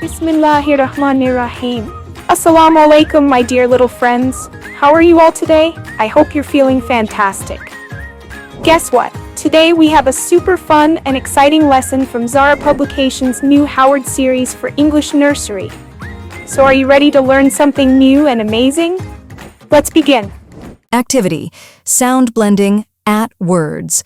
Bismillahirrahmanirrahim. Assalamu alaikum, my dear little friends. How are you all today? I hope you're feeling fantastic. Guess what? Today we have a super fun and exciting lesson from Zara Publications' new Howard series for English Nursery. So are you ready to learn something new and amazing? Let's begin. Activity: sound blending at words.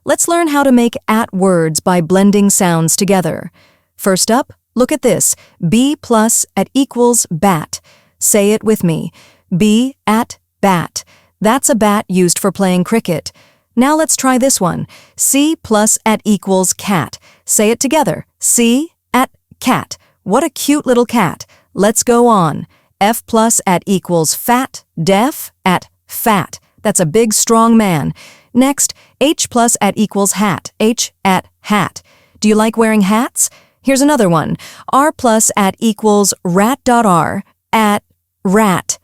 Let's learn how to make at words by blending sounds together. First up, look at this. B plus at equals bat. Say it with me. B at bat. That's a bat used for playing cricket. Now let's try this one. C plus at equals cat. Say it together. C at cat. What a cute little cat. Let's go on. F plus at equals fat. Deaf at fat. That's a big, strong man. Next, H plus at equals hat. H at hat. Do you like wearing hats? Here's another one. R plus at equals rat.r at rat.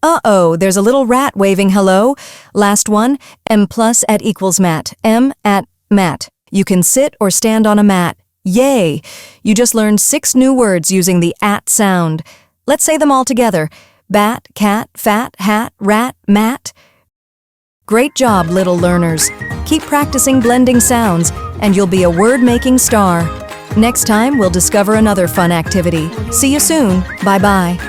Uh-oh, there's a little rat waving hello. Last one, M plus at equals mat. M at mat. You can sit or stand on a mat. Yay! You just learned 6 new words using the at sound. Let's say them all together. Bat, cat, fat, hat, rat, mat. Great job, little learners. Keep practicing blending sounds, and you'll be a word-making star. Next time, we'll discover another fun activity. See you soon. Bye-bye.